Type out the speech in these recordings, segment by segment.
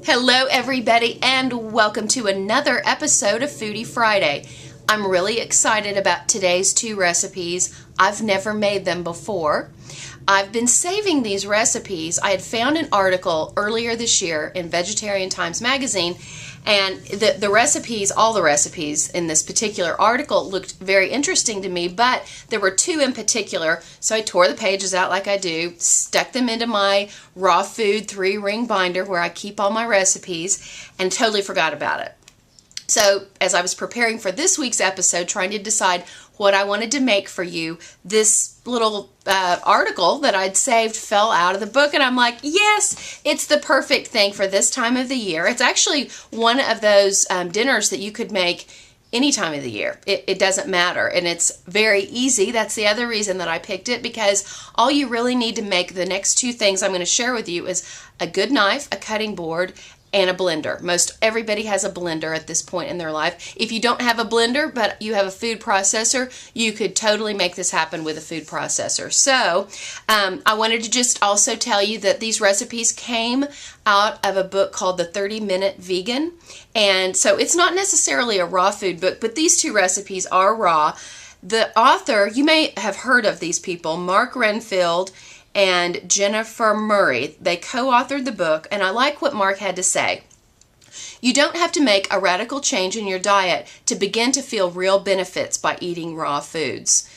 Hello everybody and welcome to another episode of Foodie Friday. I'm really excited about today's two recipes. I've never made them before. I've been saving these recipes. I had found an article earlier this year in Vegetarian Times magazine, and the recipes, all the recipes in this particular article looked very interesting to me, but there were two in particular, so I tore the pages out like I do, stuck them into my raw food 3-ring binder where I keep all my recipes, and totally forgot about it. So as I was preparing for this week's episode, trying to decide what I wanted to make for you, this little article that I'd saved fell out of the book, and I'm like, yes, it's the perfect thing for this time of the year. It's actually one of those dinners that you could make any time of the year. It doesn't matter, and it's very easy. That's the other reason that I picked it, because all you really need to make the next two things I'm going to share with you is a good knife, a cutting board, and a blender. Most everybody has a blender at this point in their life. If you don't have a blender, but you have a food processor, you could totally make this happen with a food processor. So I wanted to just also tell you that these recipes came out of a book called The 30-Minute Vegan. And so it's not necessarily a raw food book, but these two recipes are raw. The author, you may have heard of these people, Mark Renfield and Jennifer Murray. They co-authored the book, and I like what Mark had to say. You don't have to make a radical change in your diet to begin to feel real benefits by eating raw foods.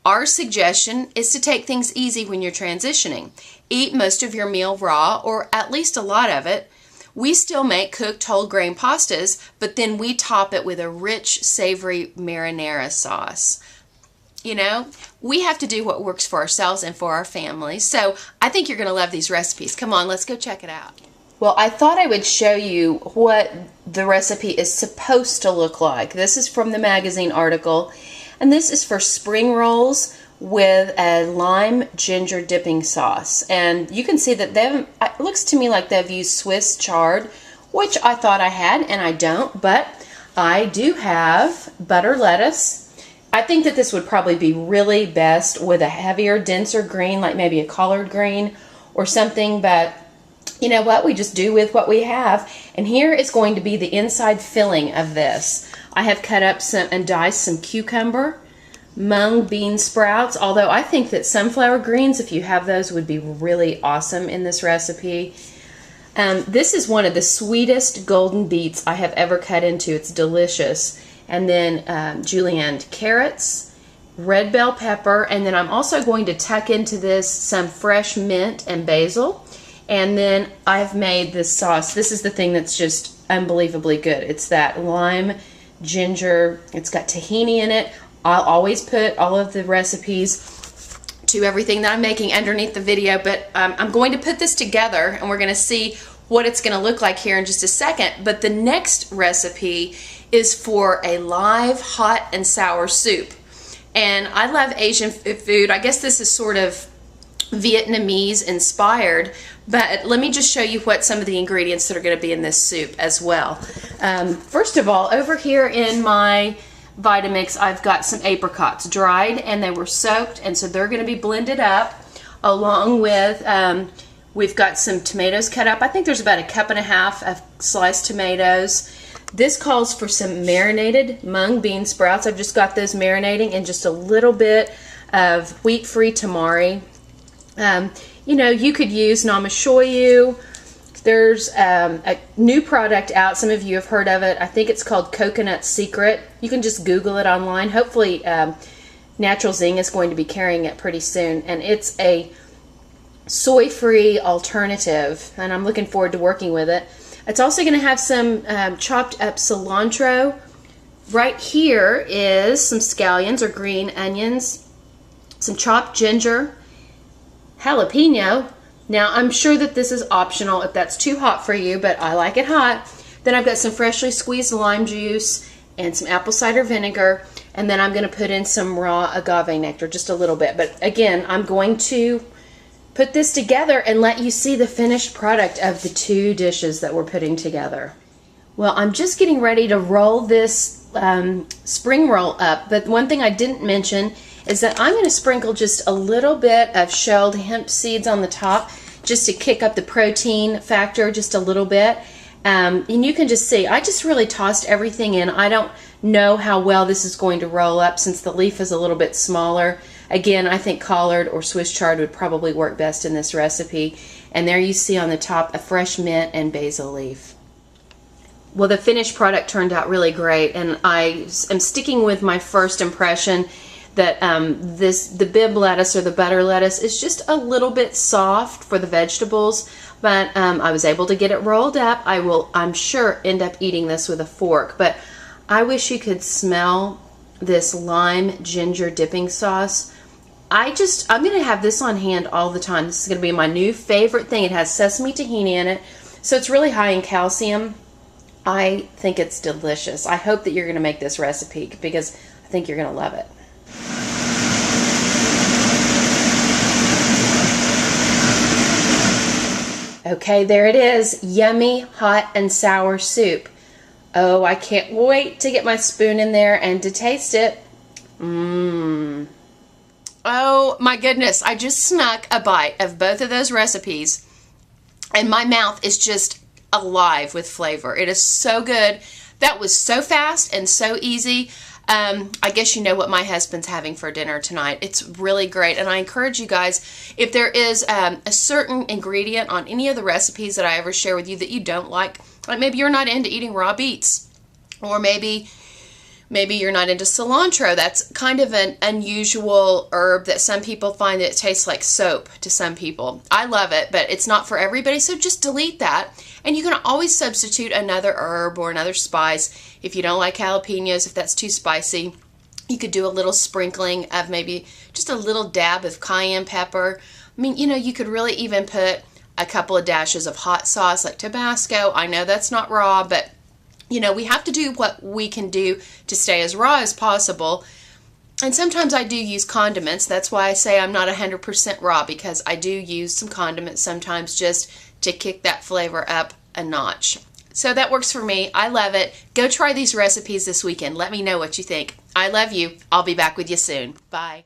Our suggestion is to take things easy when you're transitioning. Eat most of your meal raw, or at least a lot of it. We still make cooked whole grain pastas, but then we top it with a rich, savory marinara sauce. You know, we have to do what works for ourselves and for our families. So I think you're going to love these recipes. Come on, let's go check it out. Well, I thought I would show you what the recipe is supposed to look like. This is from the magazine article, and this is for spring rolls with a lime ginger dipping sauce. And you can see that it looks to me like they've used Swiss chard, which I thought I had, and I don't, but I do have butter lettuce. I think that this would probably be really best with a heavier, denser green, like maybe a collard green or something, but you know what? We just do with what we have. And here is going to be the inside filling of this. I have cut up some and diced some cucumber, mung bean sprouts, although I think that sunflower greens, if you have those, would be really awesome in this recipe. This is one of the sweetest golden beets I have ever cut into. It's delicious. And then julienne carrots, red bell pepper, and then I'm also going to tuck into this some fresh mint and basil. And then I've made this sauce. This is the thing that's just unbelievably good. It's that lime ginger. It's got tahini in it. I'll always put all of the recipes to everything that I'm making underneath the video, but I'm going to put this together and we're going to see what it's going to look like here in just a second. But the next recipe is for a live hot and sour soup. And I love Asian food. I guess this is sort of Vietnamese inspired, but let me just show you what some of the ingredients that are going to be in this soup as well. First of all, over here in my Vitamix, I've got some apricots dried, and they were soaked, and so they're going to be blended up along with we've got some tomatoes cut up. I think there's about 1.5 cups of sliced tomatoes. This calls for some marinated mung bean sprouts. I've just got those marinating in just a little bit of wheat-free tamari. You know, you could use namashoyu. There's a new product out. Some of you have heard of it. I think it's called Coconut Secret. You can just Google it online. Hopefully Natural Zing is going to be carrying it pretty soon. And it's a soy-free alternative, and I'm looking forward to working with it. It's also going to have some chopped up cilantro. Right here is some scallions or green onions, some chopped ginger, jalapeno. Now I'm sure that this is optional if that's too hot for you, but I like it hot. Then I've got some freshly squeezed lime juice and some apple cider vinegar, and then I'm going to put in some raw agave nectar, just a little bit. But again, I'm going to put this together and let you see the finished product of the two dishes that we're putting together. Well, I'm just getting ready to roll this spring roll up, but one thing I didn't mention is that I'm going to sprinkle just a little bit of shelled hemp seeds on the top just to kick up the protein factor just a little bit. And you can just see, I just really tossed everything in. I don't know how well this is going to roll up since the leaf is a little bit smaller. Again, I think collard or Swiss chard would probably work best in this recipe. And there you see on the top a fresh mint and basil leaf. Well, the finished product turned out really great, and I am sticking with my first impression that the Bibb lettuce or the butter lettuce is just a little bit soft for the vegetables, but I was able to get it rolled up. I'm sure, end up eating this with a fork, but I wish you could smell this lime ginger dipping sauce. I'm going to have this on hand all the time. This is going to be my new favorite thing. It has sesame tahini in it, so it's really high in calcium. I think it's delicious. I hope that you're going to make this recipe because I think you're going to love it. Okay, there it is. Yummy, hot, and sour soup. Oh, I can't wait to get my spoon in there and to taste it. Mmm. Oh my goodness, I just snuck a bite of both of those recipes and my mouth is just alive with flavor. It is so good. That was so fast and so easy. I guess you know what my husband's having for dinner tonight. It's really great, and I encourage you guys, if there is a certain ingredient on any of the recipes that I ever share with you that you don't like maybe you're not into eating raw beets, or maybe you're not into cilantro. That's kind of an unusual herb that some people find that it tastes like soap to some people. I love it, but it's not for everybody, so just delete that. And you can always substitute another herb or another spice. If you don't like jalapenos, if that's too spicy, you could do a little sprinkling of maybe just a little dab of cayenne pepper. I mean, you know, you could really even put a couple of dashes of hot sauce like Tabasco. I know that's not raw, but you know, we have to do what we can do to stay as raw as possible. And sometimes I do use condiments. That's why I say I'm not 100% raw, because I do use some condiments sometimes just to kick that flavor up a notch. So that works for me. I love it. Go try these recipes this weekend. Let me know what you think. I love you. I'll be back with you soon. Bye.